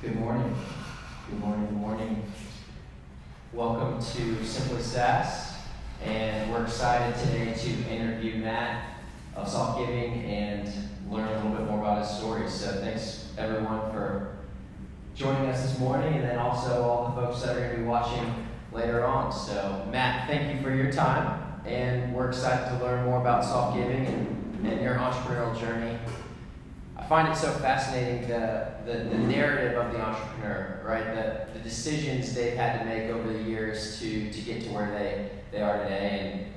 Good morning. Good morning. Good morning. Welcome to Simply SaaS, and we're excited today to interview Matt of Softgiving and learn a little bit more about his story. So thanks everyone for joining us this morning, and then also all the folks that are going to be watching later on. So Matt, thank you for your time, and we're excited to learn more about Softgiving and your entrepreneurial journey. I find it so fascinating, the narrative of the entrepreneur, right? The decisions they've had to make over the years to get to where they are today. And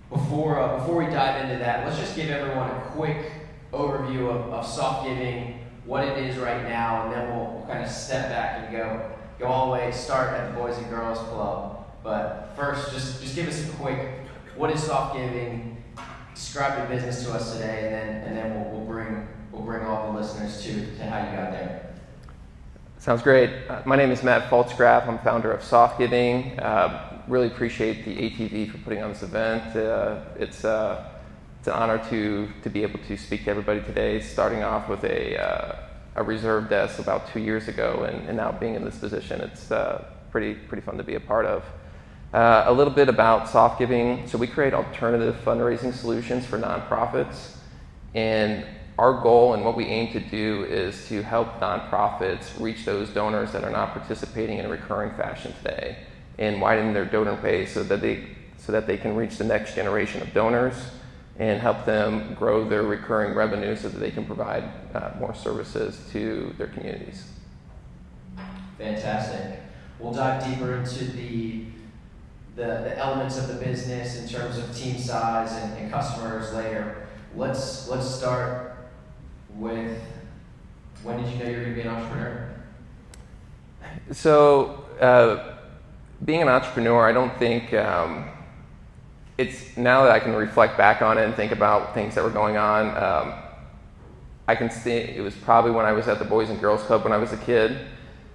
before we dive into that, let's just give everyone a quick overview of Softgiving, what it is right now, and then we'll kind of step back and go all the way, start at the Boys and Girls Club. But first, just give us a quick, what is Softgiving? Describe your business to us today, and then we'll bring all the listeners to how you got there. Sounds great. My name is Matt Pfaltzgraf. I'm founder of Softgiving. Really appreciate the ATV for putting on this event. It's an honor to be able to speak to everybody today, starting off with a reserve desk about 2 years ago, and now being in this position. It's pretty fun to be a part of. A little bit about Softgiving. So we create alternative fundraising solutions for nonprofits, and our goal and what we aim to do is to help nonprofits reach those donors that are not participating in a recurring fashion today, and widen their donor base so that they can reach the next generation of donors and help them grow their recurring revenue so that they can provide more services to their communities. Fantastic. We'll dive deeper into the elements of the business in terms of team size and customers later. Let's start with, when did you know you were going to be an entrepreneur? So, being an entrepreneur, I don't think it's, now that I can reflect back on it and think about things that were going on, I can see it was probably when I was at the Boys and Girls Club when I was a kid.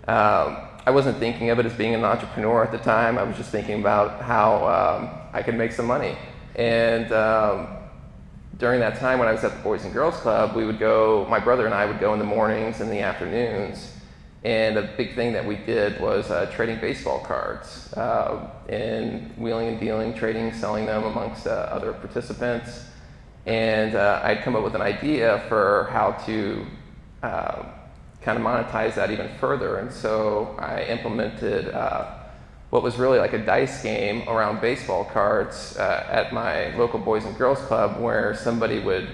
I wasn't thinking of it as being an entrepreneur at the time. I was just thinking about how I could make some money. And during that time when I was at the Boys and Girls Club, my brother and I would go in the mornings and the afternoons, and a big thing that we did was trading baseball cards, and wheeling and dealing, trading, selling them amongst other participants. And I'd come up with an idea for how to kind of monetize that even further, and so I implemented what was really like a dice game around baseball cards at my local Boys and Girls Club, where somebody would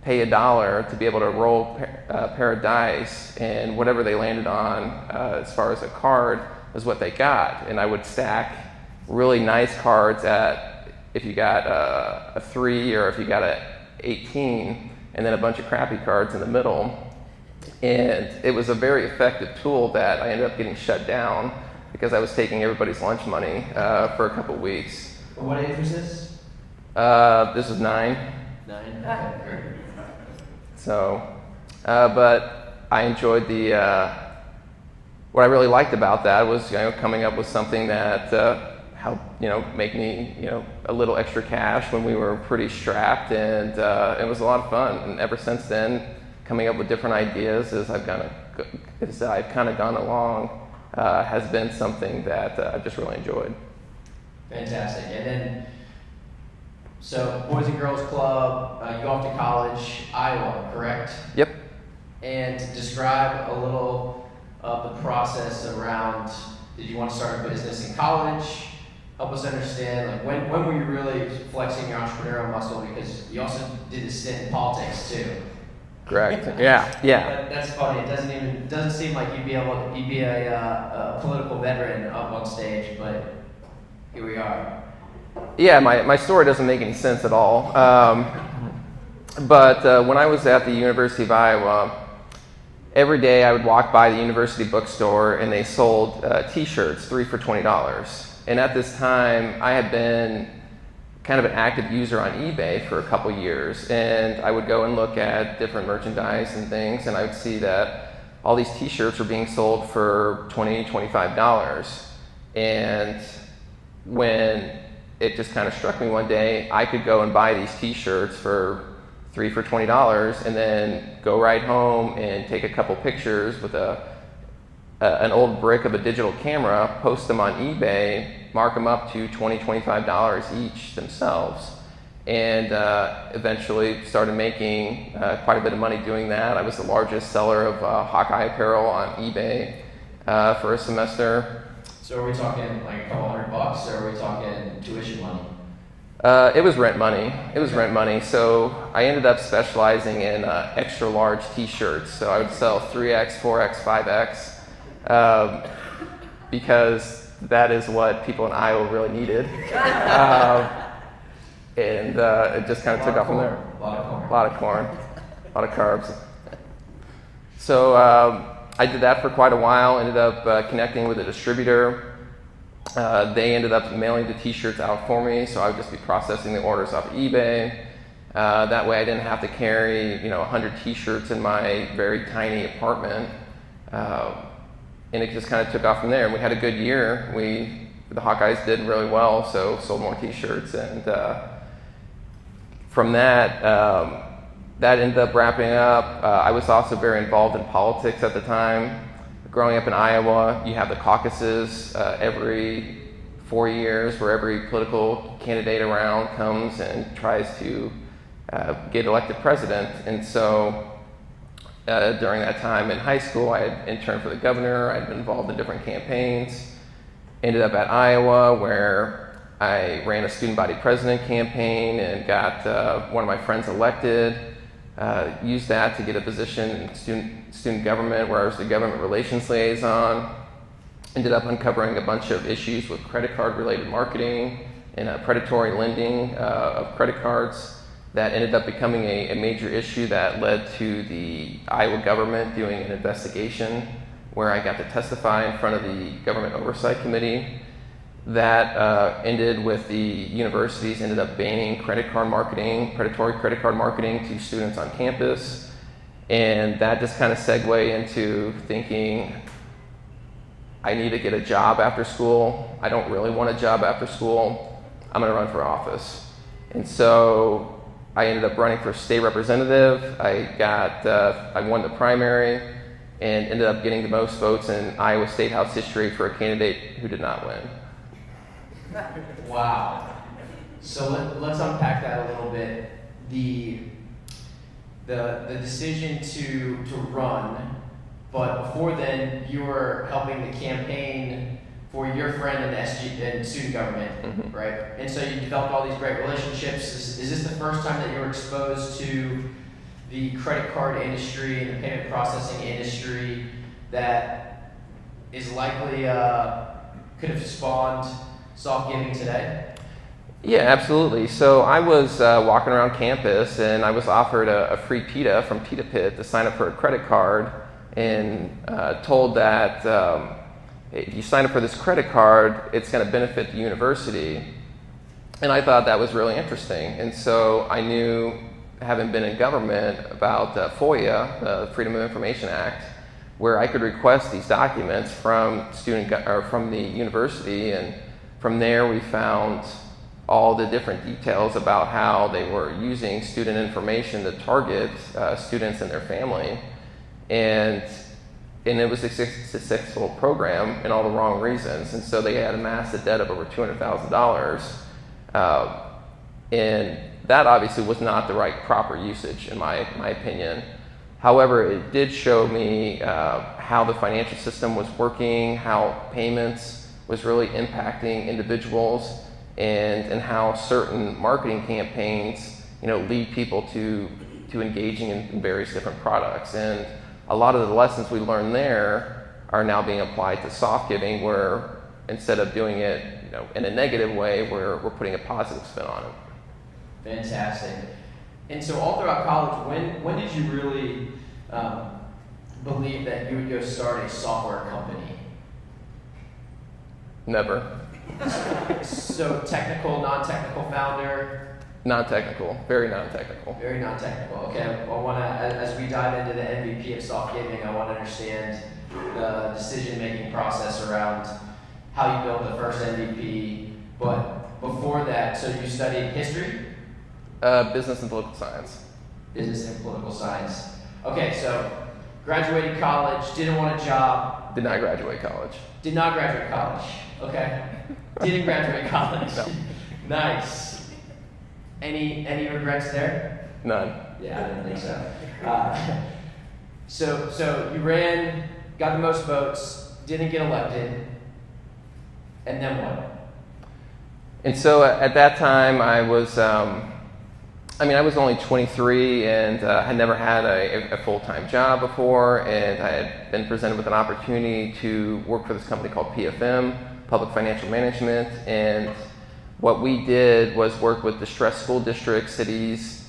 pay $1 to be able to roll a pair of dice, and whatever they landed on as far as a card was what they got. And I would stack really nice cards at, if you got a 3 or if you got a 18, and then a bunch of crappy cards in the middle. And it was a very effective tool that I ended up getting shut down because I was taking everybody's lunch money for a couple weeks. What age was this? This was 9. 9? Okay. So, but I enjoyed what I really liked about that was, coming up with something that helped, make me, a little extra cash when we were pretty strapped, and it was a lot of fun. And ever since then, coming up with different ideas as I've kind of gone along has been something that I've just really enjoyed. Fantastic. And then, so Boys and Girls Club, you go off to college, Iowa, correct? Yep. And describe a little of the process around, did you want to start a business in college? Help us understand, like, when were you really flexing your entrepreneurial muscle? Because you also did a stint in politics too. Correct. Yeah. That's funny. It doesn't seem like you'd be a political veteran up on stage, but here we are. Yeah, my story doesn't make any sense at all. But when I was at the University of Iowa, every day I would walk by the university bookstore, and they sold T-shirts, 3 for $20. And at this time, I had been kind of an active user on eBay for a couple years, and I would go and look at different merchandise and things, and I would see that all these T-shirts were being sold for $20, $25. And when it just kind of struck me one day, I could go and buy these T-shirts for 3 for $20, and then go right home and take a couple pictures with a an old brick of a digital camera, post them on eBay, mark them up to $20, $25 each themselves, and eventually started making quite a bit of money doing that. I was the largest seller of Hawkeye apparel on eBay for a semester. So are we talking like a couple $100, or are we talking tuition money? It was rent money. It was rent money. So I ended up specializing in extra large t-shirts. So I would sell 3X, 4X, 5X, because that is what people in Iowa really needed. And it just kind of took off from there. A lot of corn. A lot of corn. A lot of carbs. So I did that for quite a while, ended up connecting with a distributor. They ended up mailing the t-shirts out for me, so I would just be processing the orders off eBay. That way I didn't have to carry 100 t-shirts in my very tiny apartment. And it just kind of took off from there. And we had a good year. The Hawkeyes did really well, so sold more t-shirts. And from that, that ended up wrapping up. I was also very involved in politics at the time. Growing up in Iowa, you have the caucuses every 4 years where every political candidate around comes and tries to get elected president. And so during that time in high school, I had interned for the governor. I'd been involved in different campaigns. Ended up at Iowa, where I ran a student body president campaign and got one of my friends elected. Used that to get a position in student government, where I was the government relations liaison. Ended up uncovering a bunch of issues with credit card related marketing and predatory lending of credit cards. That ended up becoming a major issue that led to the Iowa government doing an investigation where I got to testify in front of the Government Oversight Committee. That ended with the universities ended up banning credit card marketing, predatory credit card marketing to students on campus. And that just kind of segued into thinking, I need to get a job after school. I don't really want a job after school. I'm going to run for office. And so I ended up running for state representative. I won the primary and ended up getting the most votes in Iowa State House history for a candidate who did not win. Wow. So let's unpack that a little bit. The decision to run, but before then you were helping the campaign for your friend in student government, Mm-hmm. right? And so you developed all these great relationships. Is this the first time that you were exposed to the credit card industry and the payment processing industry that is likely could have spawned Softgiving today? Yeah, absolutely. So I was walking around campus and I was offered a free pita from Pita Pit to sign up for a credit card, and told that if you sign up for this credit card, it's going to benefit the university. And I thought that was really interesting. And so I knew, having been in government, about FOIA, the Freedom of Information Act, where I could request these documents from from the university. And from there we found all the different details about how they were using student information to target students and their family. And it was a successful program in all the wrong reasons. And so they had amassed a debt of over $200,000. And that obviously was not the right proper usage, in my opinion. However, it did show me how the financial system was working, how payments was really impacting individuals, and how certain marketing campaigns, lead people to engaging in various different products. And a lot of the lessons we learned there are now being applied to Softgiving, where instead of doing it, in a negative way, we're putting a positive spin on it. Fantastic. And so all throughout college, when did you really believe that you would go start a software company? Never. So technical, non-technical founder? Non-technical, very non-technical. Very non-technical. Okay, I want to, as we dive into the MVP of Softgiving, I want to understand the decision-making process around how you built the first MVP. But before that, so you studied history? Business and political science. Business and political science. Okay, so graduated college, didn't want a job. Did not graduate college. Did not graduate college. Okay. Didn't graduate college. No. Nice. Any regrets there? None. Yeah, I didn't think so. So you ran, got the most votes, didn't get elected, and then what? And so at that time, I was only 23 and had never had a full-time job before, and I had been presented with an opportunity to work for this company called PFM, Public Financial Management, and what we did was work with distressed school districts, cities,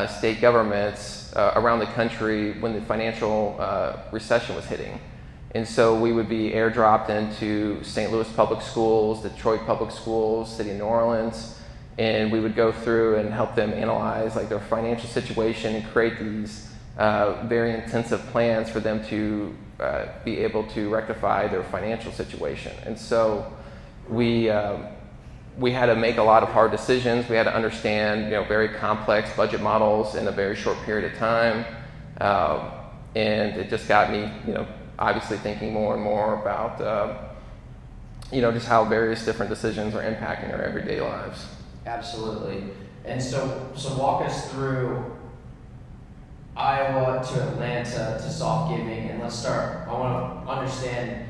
state governments around the country when the financial recession was hitting. And so we would be airdropped into St. Louis Public Schools, Detroit Public Schools, City of New Orleans, and we would go through and help them analyze like their financial situation and create these very intensive plans for them to be able to rectify their financial situation. And so we had to make a lot of hard decisions. We had to understand, very complex budget models in a very short period of time, and it just got me, obviously thinking more and more about, just how various different decisions are impacting our everyday lives. Absolutely. And so walk us through Iowa to Atlanta to Softgiving, and let's start. I want to understand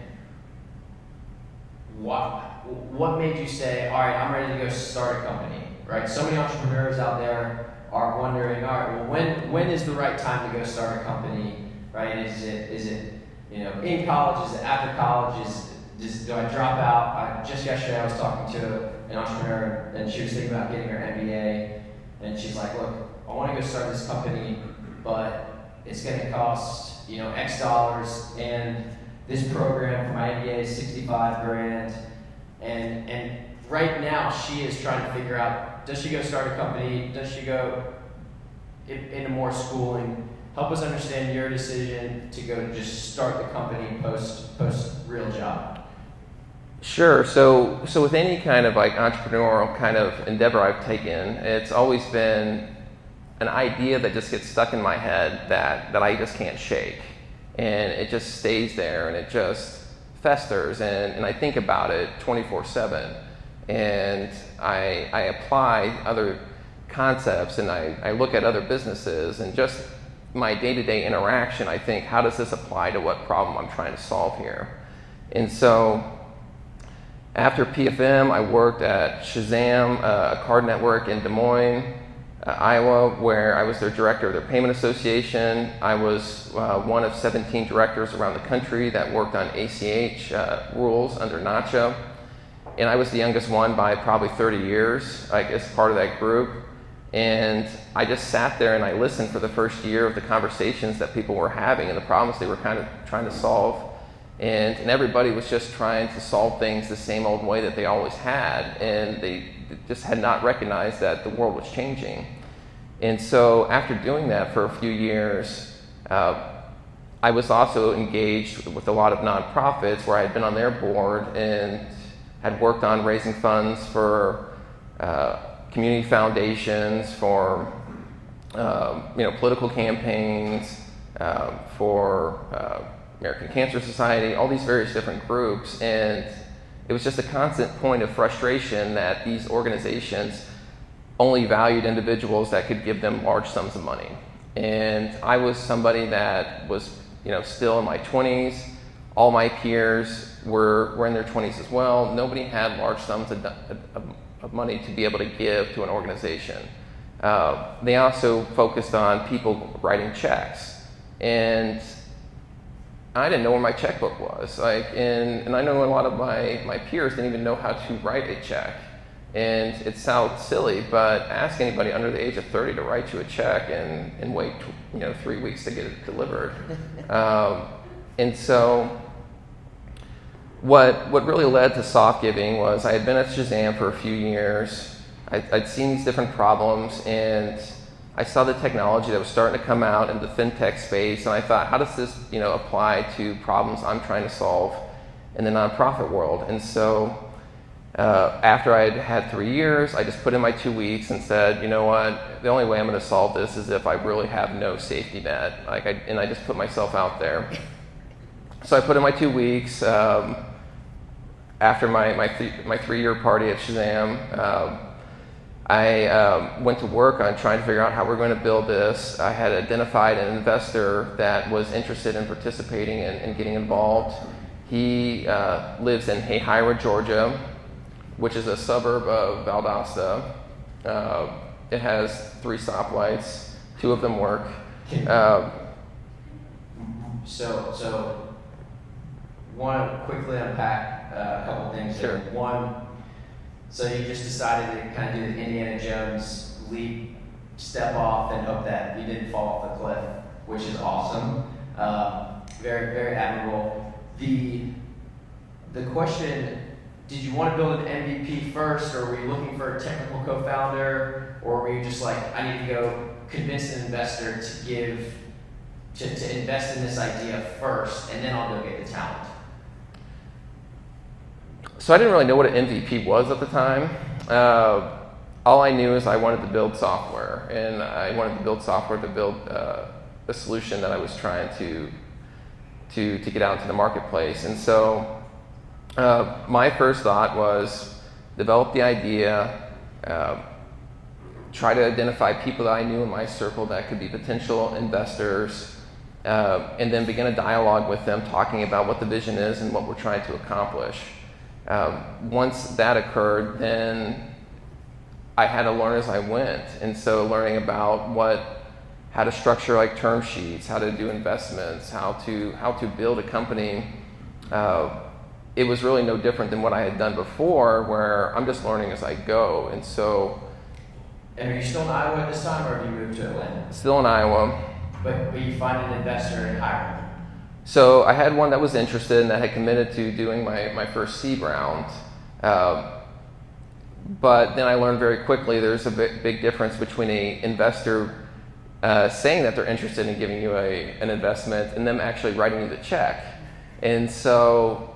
what made you say, all right, I'm ready to go start a company, right? So many entrepreneurs out there are wondering, all right, well, when is the right time to go start a company, right? Is it in college? Is it after college? Do I drop out? Just yesterday I was talking to an entrepreneur, and she was thinking about getting her MBA, and she's like, look, I want to go start this company, but it's going to cost, X dollars, and this program for my MBA is $65,000, and right now she is trying to figure out, does she go start a company? Does she go into more schooling? Help us understand your decision to go just start the company post real job. Sure. So with any kind of like entrepreneurial kind of endeavor I've taken, it's always been an idea that just gets stuck in my head that I just can't shake. And it just stays there and it just festers, and I think about it 24/7. And I apply other concepts, and I look at other businesses, and just my day-to-day interaction, I think, how does this apply to what problem I'm trying to solve here? And so after PFM, I worked at SHAZAM, a card network in Des Moines, Iowa, where I was their director of their payment association. I was one of 17 directors around the country that worked on ACH rules under NACHA. And I was the youngest one by probably 30 years, as part of that group. And I just sat there and I listened for the first year of the conversations that people were having and the problems they were kind of trying to solve. And everybody was just trying to solve things the same old way that they always had. And they just had not recognized that the world was changing. And so after doing that for a few years, I was also engaged with a lot of nonprofits where I had been on their board and had worked on raising funds for community foundations, for political campaigns, for American Cancer Society, all these various different groups. And it was just a constant point of frustration that these organizations only valued individuals that could give them large sums of money. And I was somebody that was, still in my 20s. All my peers were in their 20s as well. Nobody had large sums of money to be able to give to an organization. They also focused on people writing checks. And I didn't know where my checkbook was. And I know a lot of my peers didn't even know how to write a check. And it sounds silly, but ask anybody under the age of 30 to write you a check and wait 3 weeks to get it delivered. And so what really led to Softgiving was I had been at SHAZAM for a few years. I'd seen these different problems, and I saw the technology that was starting to come out in the fintech space, and I thought, how does this apply to problems I'm trying to solve in the nonprofit world? And so After I had 3 years, I just put in my 2 weeks and said, you know what, the only way I'm going to solve this is if I really have no safety net. And I just put myself out there. So I put in my 2 weeks. After my 3-year party at SHAZAM, I went to work on trying to figure out how we're going to build this. I had identified an investor that was interested in participating and getting involved. He lives in Hayhira, Georgia, which is a suburb of Valdosta. It has 3 stoplights. 2 of them work. So want to quickly unpack a couple things Sure. there. One, so you just decided to kind of do the Indiana Jones leap, step off, and hope that you didn't fall off the cliff, which is awesome. Very, very admirable. The question, did you want to build an MVP first, or were you looking for a technical co-founder, or were you just like, I need to go convince an investor to invest in this idea first, and then I'll go get the talent? So I didn't really know what an MVP was at the time. All I knew is I wanted to build software, and I wanted to build software to build a solution that I was trying to get out into the marketplace. And so my first thought was develop the idea, try to identify people that I knew in my circle that could be potential investors, and then begin a dialogue with them talking about what the vision is and what we're trying to accomplish. Once that occurred, then I had to learn as I went. And so learning about how to structure like term sheets, how to do investments, how to build a company, it was really no different than what I had done before, where I'm just learning as I go. And so. And are you still in Iowa at this time, or have you moved to Atlanta? Still in Iowa. But you find an investor and hire them. So I had one that was interested and that had committed to doing my first seed round. But then I learned very quickly there's a big difference between an investor saying that they're interested in giving you an investment and them actually writing you the check. And so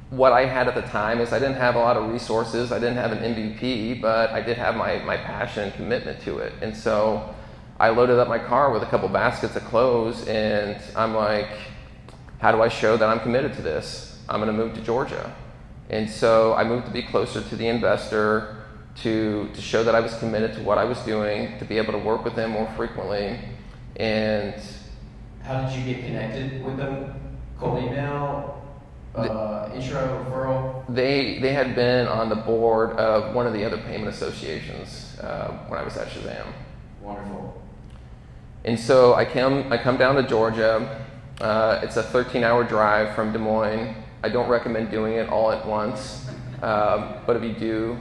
what I had at the time is I didn't have a lot of resources. I didn't have an MVP, but I did have my passion and commitment to it. And so I loaded up my car with a couple baskets of clothes, and I'm like, how do I show that I'm committed to this? I'm going to move to Georgia. And so I moved to be closer to the investor, to show that I was committed to what I was doing, to be able to work with them more frequently. And how did you get connected with them? Cold email, intro, referral? They had been on the board of one of the other payment associations when I was at SHAZAM. Wonderful. And so I come down to Georgia. It's a 13-hour drive from Des Moines. I don't recommend doing it all at once, but if you do,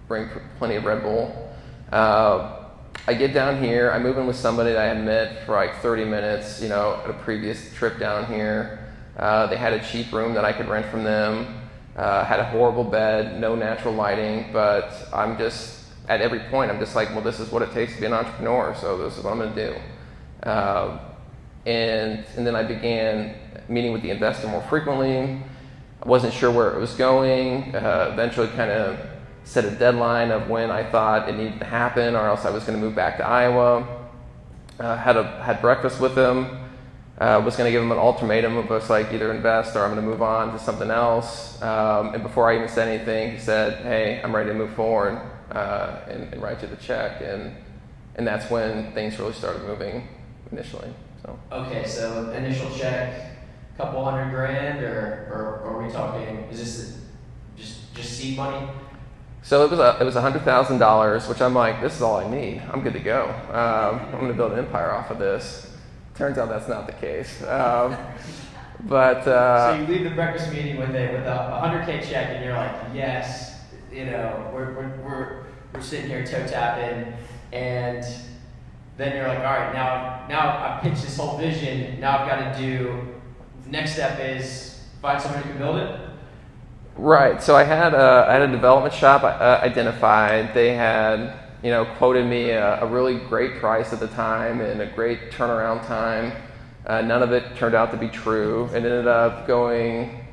bring plenty of Red Bull. I get down here. I move in with somebody that I had met for like 30 minutes, at a previous trip down here. They had a cheap room that I could rent from them. Had a horrible bed, no natural lighting, but I'm just, at every point, I'm just like, well, this is what it takes to be an entrepreneur, so this is what I'm going to do. And then I began meeting with the investor more frequently. I wasn't sure where it was going. Eventually kind of set a deadline of when I thought it needed to happen, or else I was going to move back to Iowa. Had breakfast with him. Was going to give him an ultimatum of us like either invest or I'm going to move on to something else. And before I even said anything, he said, "Hey, I'm ready to move forward and write you the check." And that's when things really started moving initially. So. Okay, so initial check, couple $100,000, or are we talking? Is this just seed money? So it was $100,000, which I'm like, this is all I need. I'm good to go. I'm going to build an empire off of this. Turns out that's not the case. So you leave the breakfast meeting with a $100K check, and you're like, yes, we're sitting here toe tapping, and then you're like, all right, now I've pitched this whole vision. Now I've got to do. The next step is find someone who can build it. Right. So I had a development shop identified. They had quoted me a really great price at the time and a great turnaround time. None of it turned out to be true. It ended up going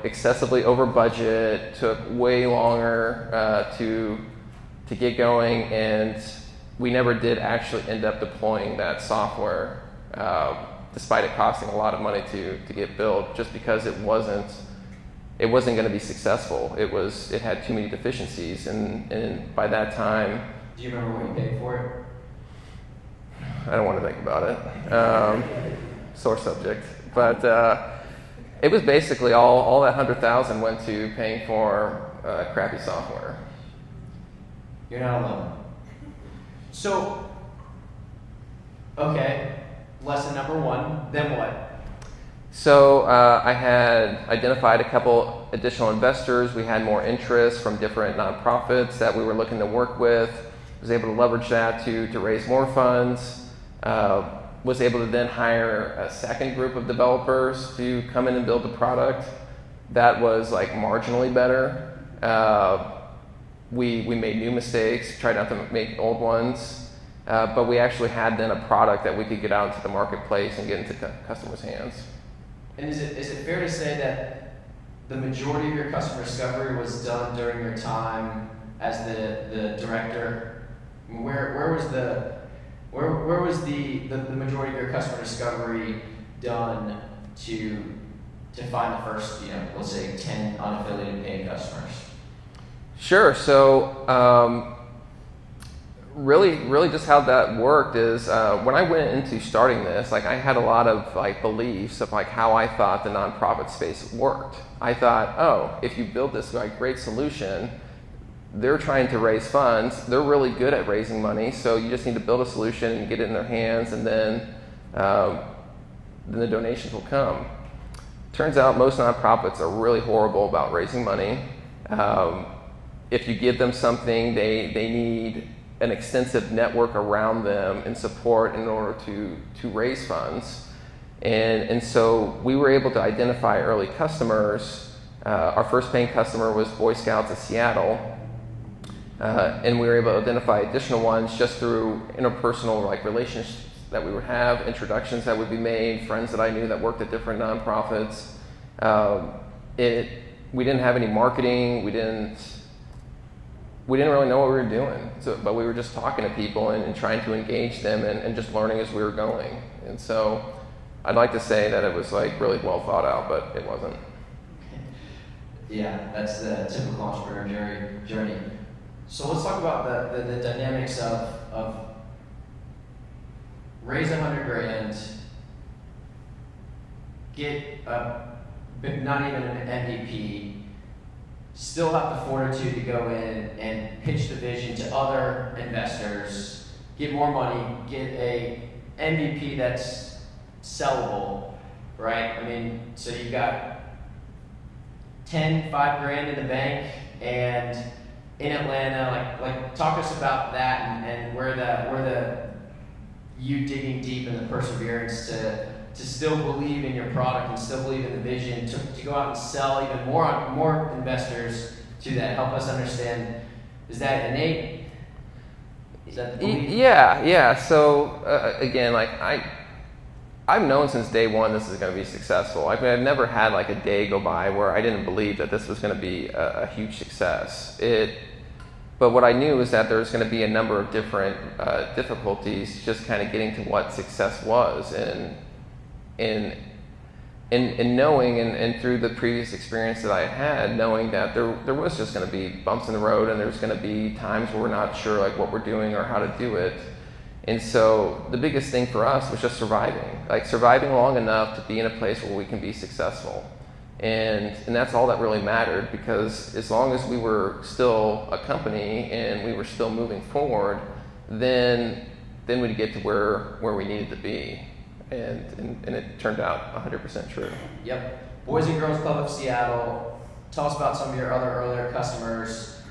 excessively over budget, took way longer to get going, and we never did actually end up deploying that software, despite it costing a lot of money to get built, just because it wasn't going to be successful. It had too many deficiencies, and by that time. Do you remember what you paid for it? I don't want to think about it. Sore subject, but it was basically all that $100,000 went to paying for crappy software. You're not alone. So, okay, lesson number one. Then what? So I had identified a couple additional investors. We had more interest from different nonprofits that we were looking to work with. Was able to leverage that to raise more funds. Was able to then hire a second group of developers to come in and build the product. That was like marginally better. We made new mistakes, tried not to make old ones, but we actually had then a product that we could get out into the marketplace and get into customers' hands. And is it fair to say that the majority of your customer discovery was done during your time as the director? Where was the majority of your customer discovery done to find the first, let's say 10 unaffiliated paying customers? Sure. So really just how that worked is when I went into starting this, like I had a lot of like beliefs of like how I thought the nonprofit space worked. I thought, oh, if you build this like great solution, they're trying to raise funds. They're really good at raising money, so you just need to build a solution and get it in their hands, and then the donations will come. Turns out most nonprofits are really horrible about raising money. If you give them something, they need an extensive network around them and support in order to raise funds. And so we were able to identify early customers. Our first paying customer was Boy Scouts of Seattle. And we were able to identify additional ones just through interpersonal like relationships that we would have, introductions that would be made, friends that I knew that worked at different nonprofits. We didn't have any marketing. We didn't really know what we were doing, but we were just talking to people and trying to engage them and just learning as we were going. And so I'd like to say that it was like really well thought out, but it wasn't. Yeah, that's the typical entrepreneur journey. So let's talk about the dynamics of raise $100,000, get not even an MVP, still have the fortitude to go in and pitch the vision to other investors, get more money, get a MVP that's sellable, right? I mean, so you got $5,000 in the bank, and in Atlanta, like talk to us about that and where you digging deep in the perseverance to still believe in your product and still believe in the vision to go out and sell even more investors to that. Help us understand, is that innate? Is that the belief? Yeah. So again, like I've known since day one this is going to be successful. I mean, I've never had like a day go by where I didn't believe that this was going to be a huge success. But what I knew is that there was going to be a number of different difficulties just kind of getting to what success was, and knowing and through the previous experience that I had, knowing that there was just going to be bumps in the road, and there's going to be times where we're not sure like what we're doing or how to do it. And so the biggest thing for us was just surviving long enough to be in a place where we can be successful. And that's all that really mattered, because as long as we were still a company and we were still moving forward, then we'd get to where we needed to be. And it turned out 100% true. Yep. Boys and Girls Club of Seattle. Tell us about some of your other earlier customers,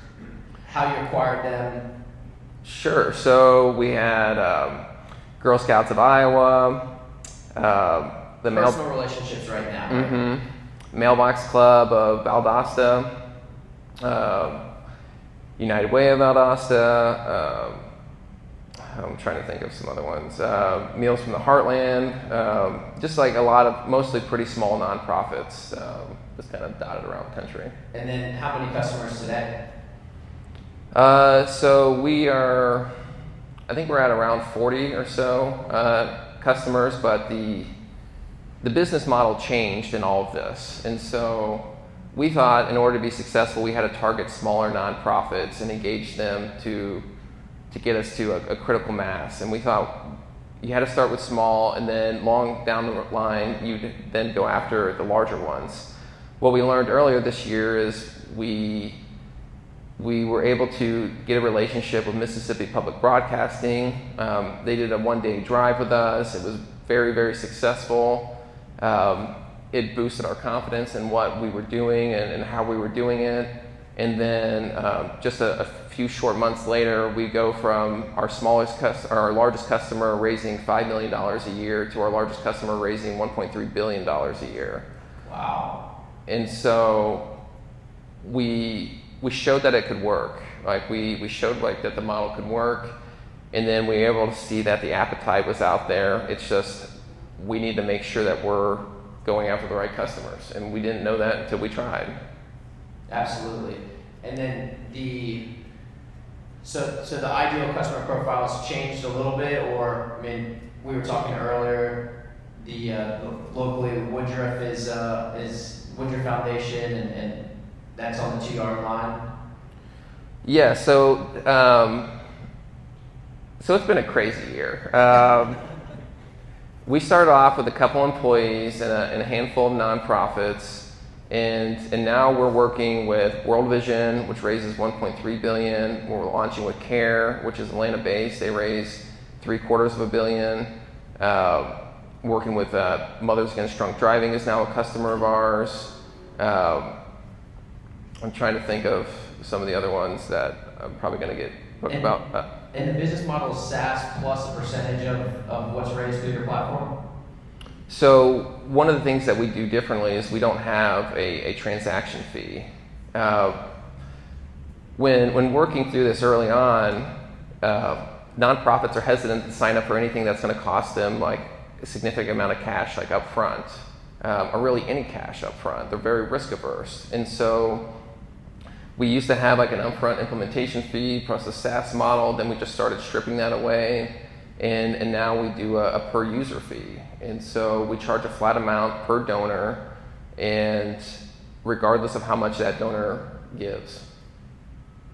how you acquired them. Sure. So we had Girl Scouts of Iowa. Personal relationships right now. Mm-hmm. Right? Mailbox Club of Valdosta. United Way of Valdosta. I'm trying to think of some other ones. Meals from the Heartland, just like a lot of mostly pretty small nonprofits, just kind of dotted around the country. And then how many customers today? So I think we're at around 40 or so customers, but the business model changed in all of this. And so we thought in order to be successful, we had to target smaller nonprofits and engage them to get us to a critical mass. And we thought you had to start with small, and then long down the line, you'd then go after the larger ones. What we learned earlier this year is we were able to get a relationship with Mississippi Public Broadcasting. They did a one-day drive with us. It was very, very successful. It boosted our confidence in what we were doing and how we were doing it. And then just a few short months later, we go from our largest customer raising $5 million a year to our largest customer raising $1.3 billion a year. Wow. And so we showed that it could work. Like we showed that the model could work, and then we were able to see that the appetite was out there. It's just we need to make sure that we're going after the right customers, and we didn't know that until we tried. Absolutely. And then so the ideal customer profile has changed a little bit, or I mean, we were talking earlier. The locally Woodruff is Woodruff Foundation, and that's on the 2-yard line. Yeah. So it's been a crazy year. We started off with a couple employees and a handful of nonprofits. And now we're working with World Vision, which raises $1.3 billion. We're launching with CARE, which is Atlanta-based. They raise $750 million. Working with Mothers Against Drunk Driving is now a customer of ours. I'm trying to think of some of the other ones that I'm probably going to get booked about. And the business model is SaaS plus a percentage of what's raised through your platform? So one of the things that we do differently is we don't have a transaction fee. When working through this early on, nonprofits are hesitant to sign up for anything that's going to cost them like a significant amount of cash, like up front, or really any cash up front. They're very risk averse. And so we used to have like an upfront implementation fee plus a SaaS model. Then we just started stripping that away. And now we do a per user fee. And so we charge a flat amount per donor, and regardless of how much that donor gives.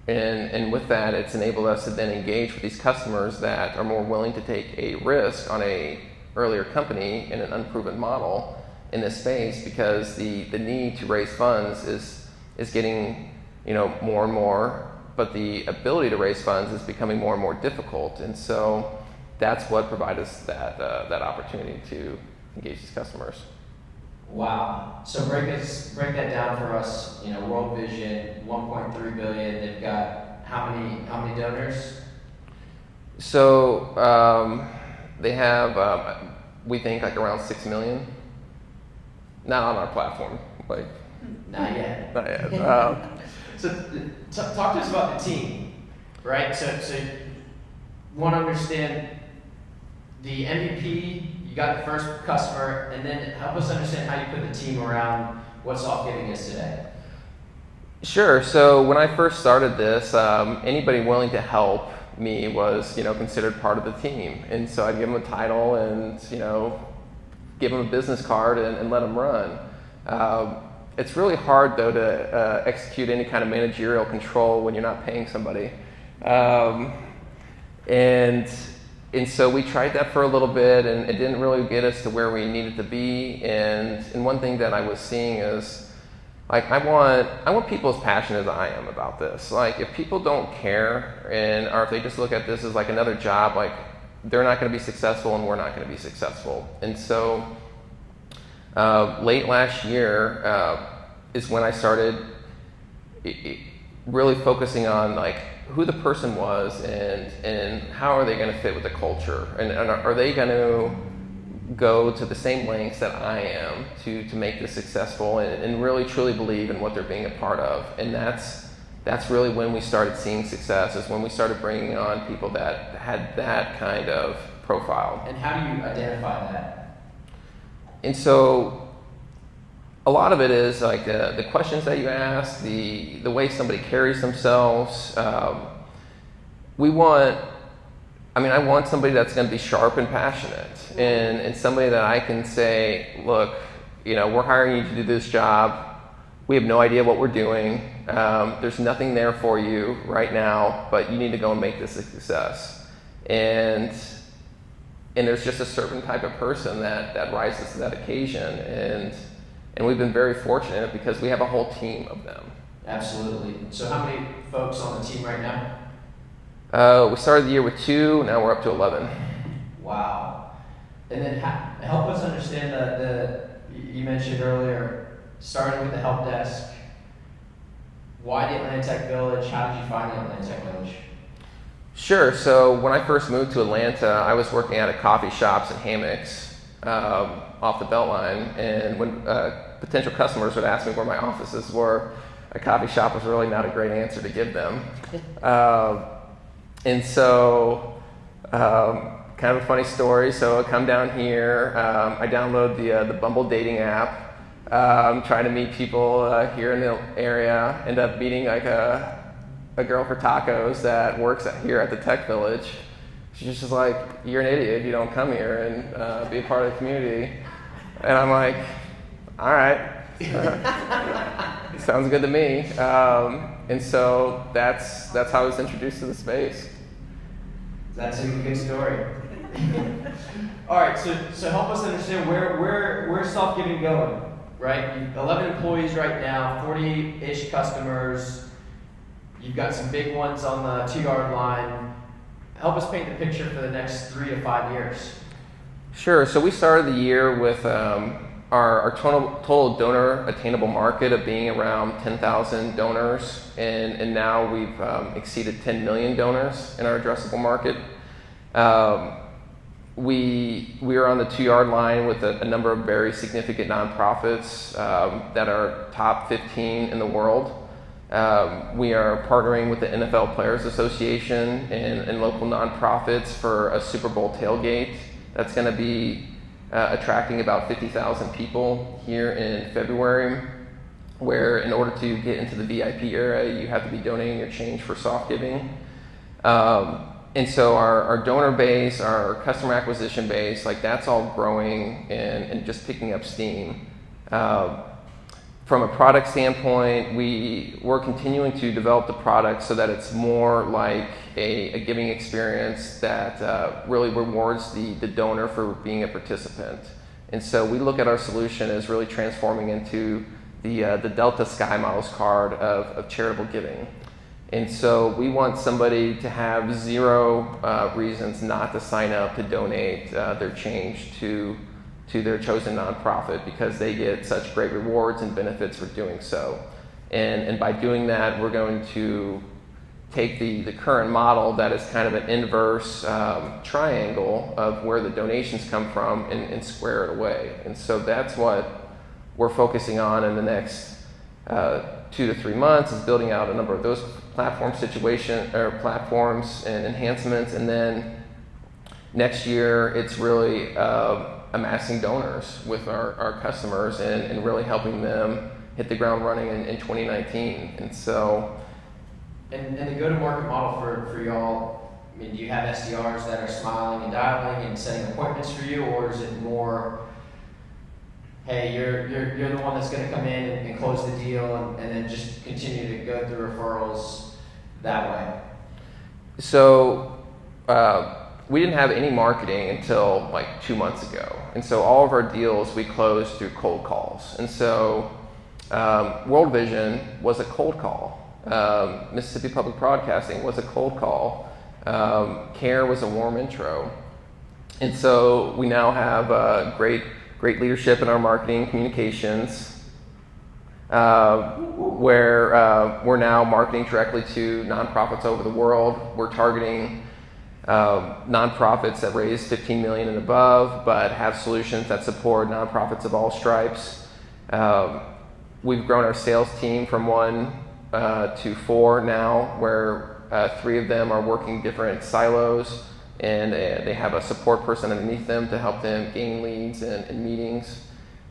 And with that, it's enabled us to then engage with these customers that are more willing to take a risk on a earlier company in an unproven model in this space, because the need to raise funds is getting more and more, but the ability to raise funds is becoming more and more difficult. And so that's what provides us that opportunity to engage these customers. Wow. So break that down for us. World Vision, 1.3 billion. They've got how many donors? So they have we think like around 6 million. Not on our platform, like. Not yet. Not yet. So talk to us about the team, right? So want to understand the MVP, you got the first customer, and then help us understand how you put the team around what Softgiving is today. Sure. So when I first started this, anybody willing to help me was, considered part of the team. And so I'd give them a title and, give them a business card and let them run. It's really hard, though, to execute any kind of managerial control when you're not paying somebody. And so we tried that for a little bit, and it didn't really get us to where we needed to be. And one thing that I was seeing is, like, I want people as passionate as I am about this. Like, if people don't care, or if they just look at this as like another job, like, they're not going to be successful, and we're not going to be successful. And so late last year is when I started really focusing on like who the person was and how are they going to fit with the culture, and are they going to go to the same lengths that I am to make this successful and really truly believe in what they're being a part of. And that's that's really when we started seeing success, is when we started bringing on people that had that kind of profile. And how do you identify that? And so a lot of it is like the questions that you ask, the way somebody carries themselves. I want somebody that's going to be sharp and passionate, and somebody that I can say, look, we're hiring you to do this job. We have no idea what we're doing. There's nothing there for you right now, but you need to go and make this a success. And there's just a certain type of person that rises to that occasion. And we've been very fortunate because we have a whole team of them. Absolutely. So how many folks on the team right now? We started the year with 2, now we're up to 11. Wow. And then help us understand you mentioned earlier, starting with the help desk. Why the Atlanta Tech Village? How did you find the Atlanta Tech Village? Sure. So when I first moved to Atlanta, I was working at a coffee shops and hammocks off the Beltline. And when potential customers would ask me where my offices were, a coffee shop was really not a great answer to give them. And so, kind of a funny story. So I come down here, I download the Bumble dating app. Trying to meet people here in the area. End up meeting like a girl for tacos that works here at the Tech Village. She's just like, you're an idiot if you don't come here and be a part of the community. And I'm like, all right, sounds good to me. And so that's how I was introduced to the space. That's a good story. All right, so help us understand where's Softgiving going, right? You've 11 employees right now, 40-ish customers. You've got some big ones on the 2-yard line. Help us paint the picture for the next 3 to 5 years. Sure. So we started the year with our total donor attainable market of being around 10,000 donors, and now we've exceeded 10 million donors in our addressable market. We are on the 2-yard line with a number of very significant nonprofits that are top 15 in the world. We are partnering with the NFL Players Association and local nonprofits for a Super Bowl tailgate that's going to be attracting about 50,000 people here in February, where in order to get into the VIP area, you have to be donating your change for Softgiving. And so our donor base, our customer acquisition base, like that's all growing and just picking up steam. From a product standpoint, we're continuing to develop the product so that it's more like a giving experience that really rewards the donor for being a participant. And so we look at our solution as really transforming into the Delta Sky Miles card of charitable giving. And so we want somebody to have zero reasons not to sign up to donate their change to their chosen nonprofit because they get such great rewards and benefits for doing so. And by doing that, we're going to take the current model that is kind of an inverse triangle of where the donations come from and square it away. And so that's what we're focusing on in the next 2 to 3 months, is building out a number of those platforms and enhancements. And then next year, it's really amassing donors with our customers and really helping them hit the ground running in 2019. And so... And the go-to-market model for y'all, I mean, do you have SDRs that are smiling and dialing and setting appointments for you, or is it more, hey, you're the one that's going to come in and close the deal and then just continue to go through referrals that way? So we didn't have any marketing until like 2 months ago. And so all of our deals we closed through cold calls. And so World Vision was a cold call. Mississippi Public Broadcasting was a cold call. CARE was a warm intro. And so we now have great leadership in our marketing communications, where we're now marketing directly to nonprofits over the world. We're targeting nonprofits that raise 15 million and above, but have solutions that support nonprofits of all stripes. We've grown our sales team from 1 to 4 now, where 3 of them are working different silos, and they have a support person underneath them to help them gain leads and meetings.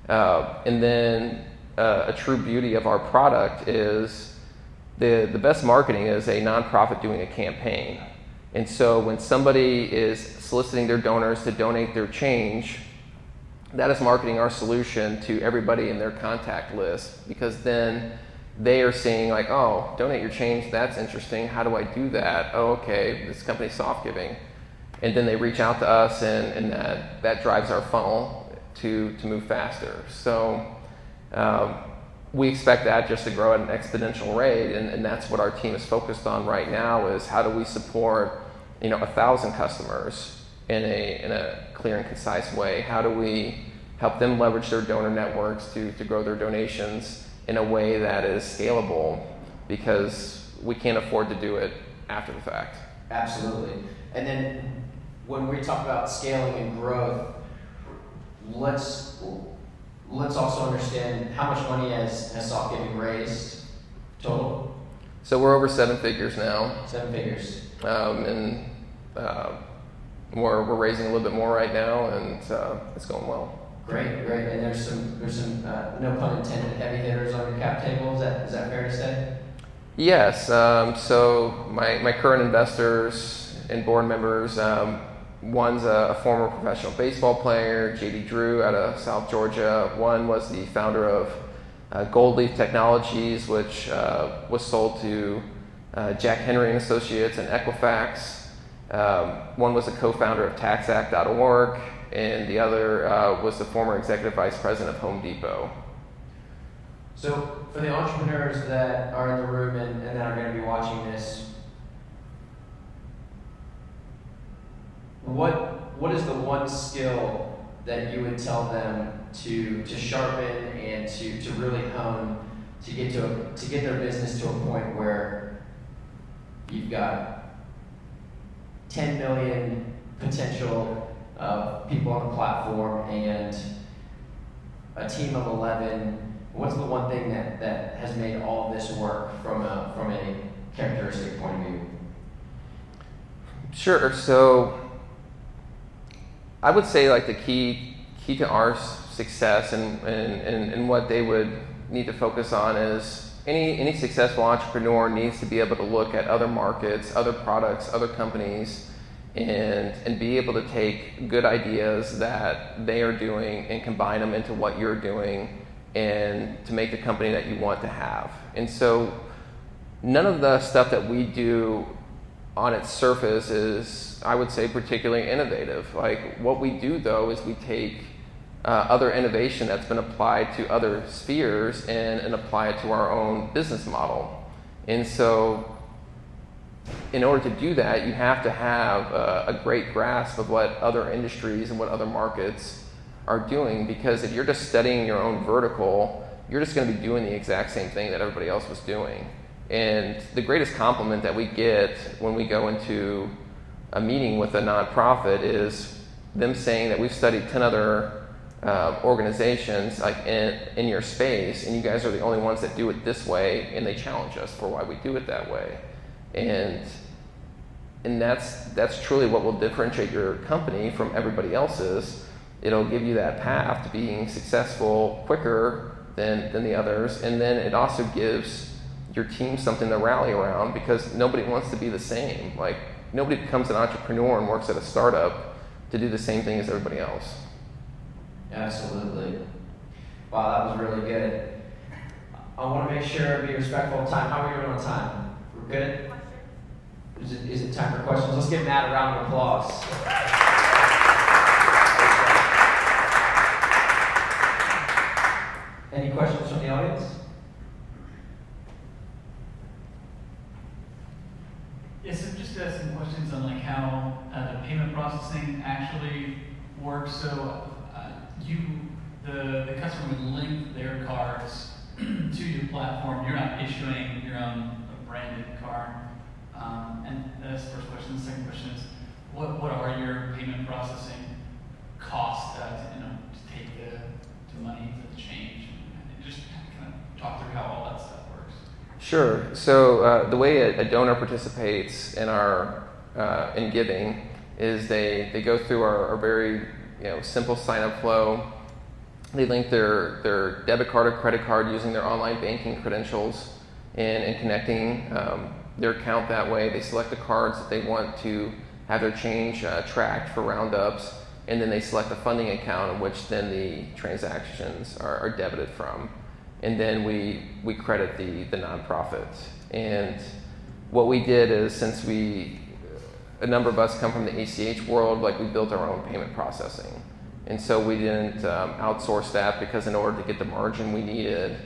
And then a true beauty of our product is the best marketing is a nonprofit doing a campaign. And so when somebody is soliciting their donors to donate their change, that is marketing our solution to everybody in their contact list, because then they are seeing like, oh, donate your change, that's interesting. How do I do that? Oh, okay, this company's Softgiving. And then they reach out to us, and that drives our funnel to move faster. So we expect that just to grow at an exponential rate, and that's what our team is focused on right now, is how do we support 1,000 customers in a clear and concise way? How do we help them leverage their donor networks to grow their donations in a way that is scalable, because we can't afford to do it after the fact. Absolutely. And then when we talk about scaling and growth, let's also understand how much money has Softgiving raised total? So we're over 7 figures now. 7 figures. And we're raising a little bit more right now, and it's going well. Great. And there's some no pun intended, heavy hitters on your cap table. Is that fair to say? Yes. So my current investors and board members, one's a former professional baseball player, J.D. Drew out of South Georgia. One was the founder of Gold Leaf Technologies, which was sold to Jack Henry and Associates and Equifax. One was a co-founder of TaxAct.org, and the other was the former executive vice president of Home Depot. So for the entrepreneurs that are in the room and that are going to be watching this, what is the one skill that you would tell them to sharpen and to really hone to get their business to a point where you've got 10 million potential people on the platform and a team of 11? What's the one thing that has made all of this work from a characteristic point of view? Sure. So I would say like the key to our success and what they would need to focus on is any successful entrepreneur needs to be able to look at other markets, other products, other companies, and be able to take good ideas that they are doing and combine them into what you're doing and to make the company that you want to have. And so none of the stuff that we do on its surface is, I would say, particularly innovative. Like what we do though is we take other innovation that's been applied to other spheres and apply it to our own business model. And so in order to do that, you have to have a great grasp of what other industries and what other markets are doing, because if you're just studying your own vertical, you're just going to be doing the exact same thing that everybody else was doing. And the greatest compliment that we get when we go into a meeting with a nonprofit is them saying that we've studied 10 other organizations like in your space, and you guys are the only ones that do it this way, and they challenge us for why we do it that way. And that's truly what will differentiate your company from everybody else's. It'll give you that path to being successful quicker than the others, and then it also gives your team something to rally around, because nobody wants to be the same. Like nobody becomes an entrepreneur and works at a startup to do the same thing as everybody else. Absolutely. Wow, that was really good. I want to make sure be respectful of time. How are we doing on time? We're good? Is it time for questions? Let's give Matt a round of applause. Any questions from the audience? Yes, so just some questions on like how the payment processing actually works. So the customer would link their cards to your platform. You're not issuing your own branded card. And that's the first question. The second question is, what are your payment processing costs to take the money for the change? And just kind of talk through how all that stuff works. Sure. So the way a donor participates in our in giving is they go through our very simple sign-up flow. They link their debit card or credit card using their online banking credentials and connecting their account that way. They select the cards that they want to have their change tracked for roundups, and then they select a funding account in which then the transactions are debited from. And then we credit the nonprofit. And what we did is, since a number of us come from the ACH world, like, we built our own payment processing. And so we didn't outsource that, because in order to get the margin we needed,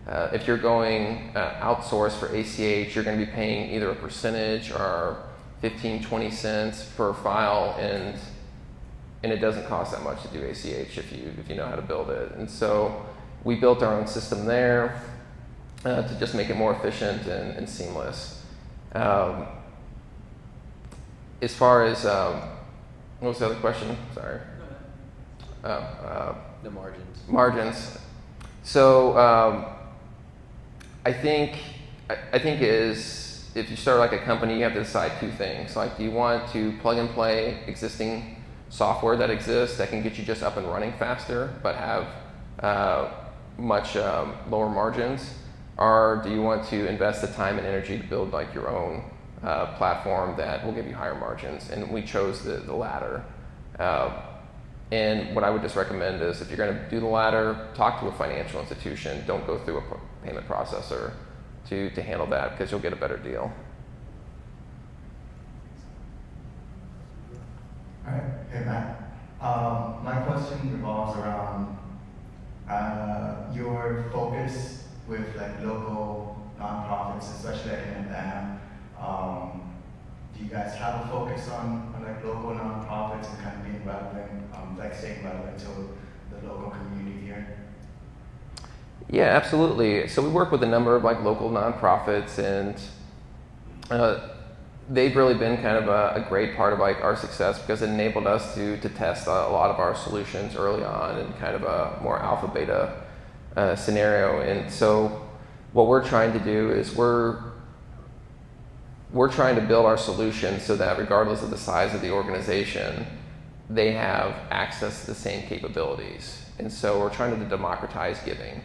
if you're going outsource for ACH, you're going to be paying either a percentage or 15-20 cents per file, and it doesn't cost that much to do ACH if you know how to build it. And so we built our own system there to just make it more efficient and seamless. As far as what was the other question? Sorry. The margins. Margins. So I think is, if you start like a company, you have to decide two things. Like, do you want to plug and play existing software that exists that can get you just up and running faster but have much lower margins, or do you want to invest the time and energy to build like your own platform that will give you higher margins? And we chose the latter. And what I would just recommend is, if you're going to do the latter, talk to a financial institution. Don't go through a payment processor to handle that, because you'll get a better deal. All right. Hey, Matt. My question revolves around your focus with like local nonprofits, especially like in Atlanta. Do you guys have a focus on like local nonprofits and kind of being relevant, like staying relevant to the local community here? Yeah, absolutely. So we work with a number of like local nonprofits, and they've really been kind of a great part of like our success, because it enabled us to test a lot of our solutions early on in kind of a more alpha beta scenario. And so what we're trying to do is we're trying to build our solution so that regardless of the size of the organization, they have access to the same capabilities. And so we're trying to democratize giving.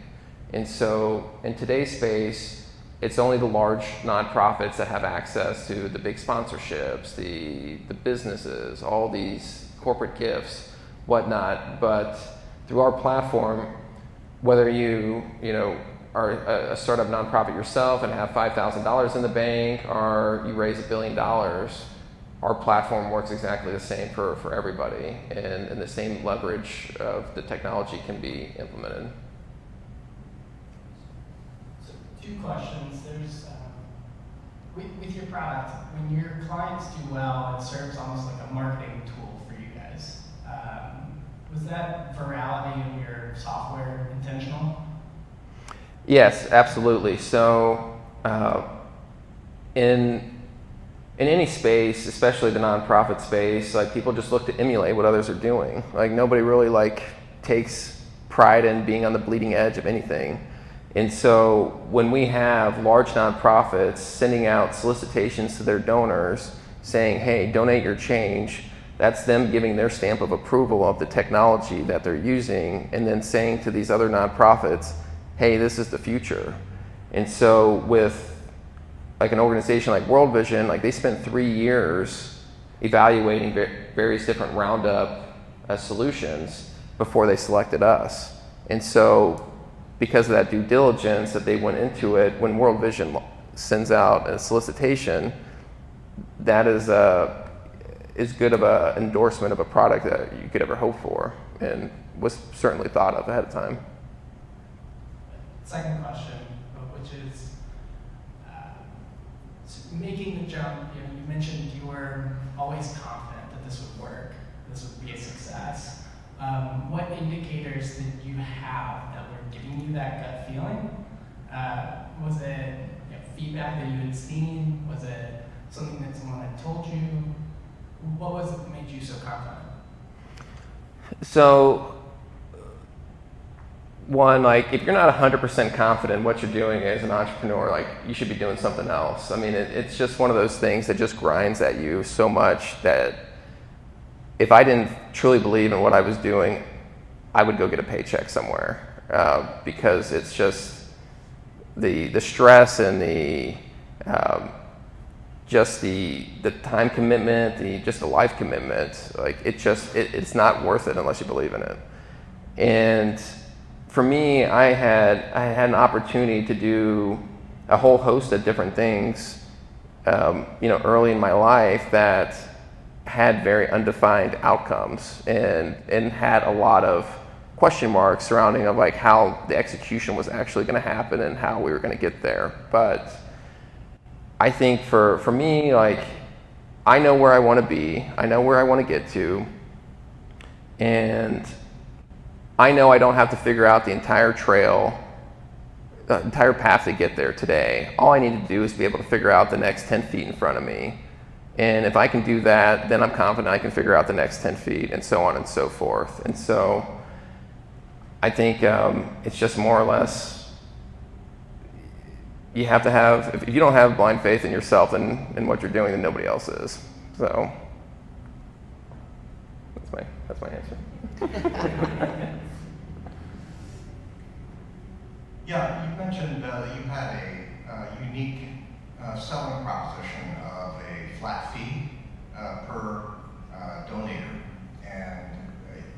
And so in today's space, it's only the large nonprofits that have access to the big sponsorships, the businesses, all these corporate gifts, whatnot. But through our platform, whether you are a startup nonprofit yourself and have $5,000 in the bank, or you raise $1 billion, our platform works exactly the same for everybody, and the same leverage of the technology can be implemented. So 2 questions. There's with your product, when your clients do well, it serves almost like a marketing tool for you guys. Was that virality of your software intentional? Yes, absolutely. So in any space, especially the nonprofit space, like, people just look to emulate what others are doing. Like, nobody really like takes pride in being on the bleeding edge of anything. And so when we have large nonprofits sending out solicitations to their donors saying, hey, donate your change, that's them giving their stamp of approval of the technology that they're using, and then saying to these other nonprofits, hey, this is the future. And so with like an organization like World Vision, like, they spent 3 years evaluating various different Roundup solutions before they selected us. And so because of that due diligence that they went into it, when World Vision sends out a solicitation, that is as good of an endorsement of a product that you could ever hope for, and was certainly thought of ahead of time. Second question, which is making the jump. You mentioned you were always confident that this would work, this would be a success. What indicators did you have that were giving you that gut feeling? Was it feedback that you had seen? Was it something that someone had told you? What was it that made you so confident? So one, like if you're not 100% confident in what you're doing as an entrepreneur, like you should be doing something else. I mean, it's just one of those things that just grinds at you so much that if I didn't truly believe in what I was doing, I would go get a paycheck somewhere, because it's just the stress and the time commitment, the life commitment. Like it's not worth it unless you believe in it. And for me, I had an opportunity to do a whole host of different things, early in my life that had very undefined outcomes and had a lot of question marks surrounding of like how the execution was actually going to happen and how we were going to get there. But I think for me, like I know where I want to be, I know where I want to get to, and I know I don't have to figure out the entire trail, the entire path to get there today. All I need to do is be able to figure out the next 10 feet in front of me. And if I can do that, then I'm confident I can figure out the next 10 feet and so on and so forth. And so I think it's just more or less, you have to have, if you don't have blind faith in yourself and in what you're doing, then nobody else is. So that's my answer. Yeah, you mentioned that you had a unique selling proposition of a flat fee per donator. And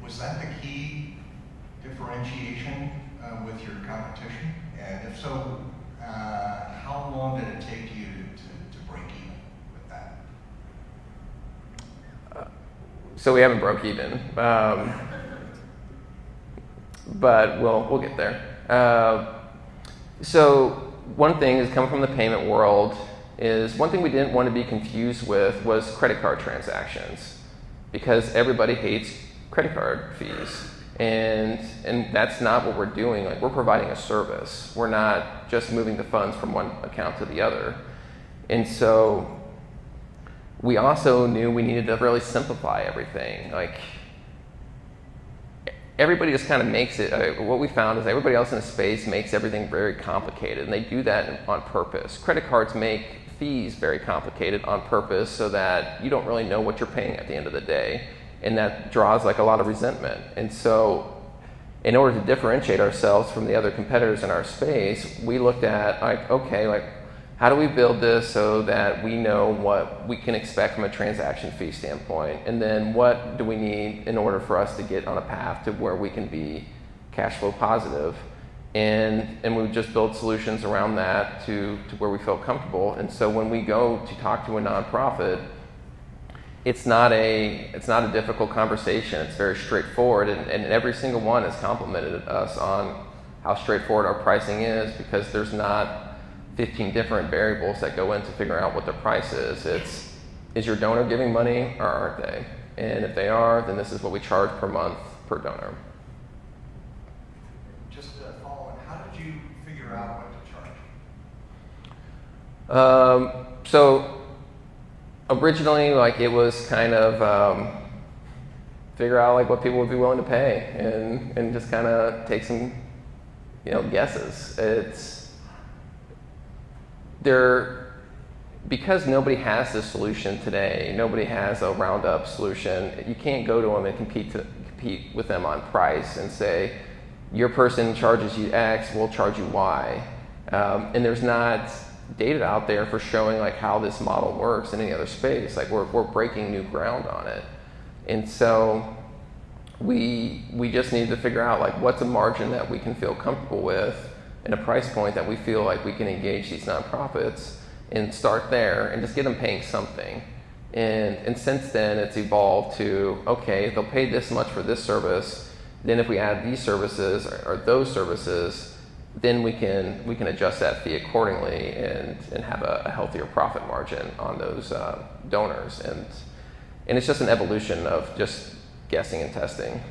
was that the key differentiation with your competition? And if so, how long did it take you to break even with that? So we haven't broke even, but we'll get there. So one thing is coming from the payment world is one thing we didn't want to be confused with was credit card transactions, because everybody hates credit card fees. And that's not what we're doing. Like, we're providing a service. We're not just moving the funds from one account to the other. And so we also knew we needed to really simplify everything. Like, everybody just kind of makes it, what we found is everybody else in the space makes everything very complicated, and they do that on purpose. Credit cards make fees very complicated on purpose so that you don't really know what you're paying at the end of the day, and that draws like a lot of resentment. And so in order to differentiate ourselves from the other competitors in our space, we looked at like, okay, like how do we build this so that we know what we can expect from a transaction fee standpoint? And then what do we need in order for us to get on a path to where we can be cash flow positive? And we just build solutions around that to where we feel comfortable. And so when we go to talk to a nonprofit, it's not a difficult conversation. It's very straightforward, and every single one has complimented us on how straightforward our pricing is, because there's not 15 different variables that go into figuring out what their price is. Is your donor giving money or aren't they? And if they are, then this is what we charge per month per donor. Just to follow on, how did you figure out what to charge? So originally, like, it was kind of figure out like what people would be willing to pay and just kind of take some guesses. Because nobody has this solution today, nobody has a roundup solution, you can't go to them and compete with them on price and say, your person charges you X, we'll charge you Y. And there's not data out there for showing like how this model works in any other space. Like, we're breaking new ground on it. And so we just need to figure out like what's a margin that we can feel comfortable with and a price point that we feel like we can engage these nonprofits and start there and just get them paying something. And since then it's evolved to, okay, they'll pay this much for this service, then if we add these services or those services, then we can adjust that fee accordingly and have a healthier profit margin on those donors. And it's just an evolution of just guessing and testing.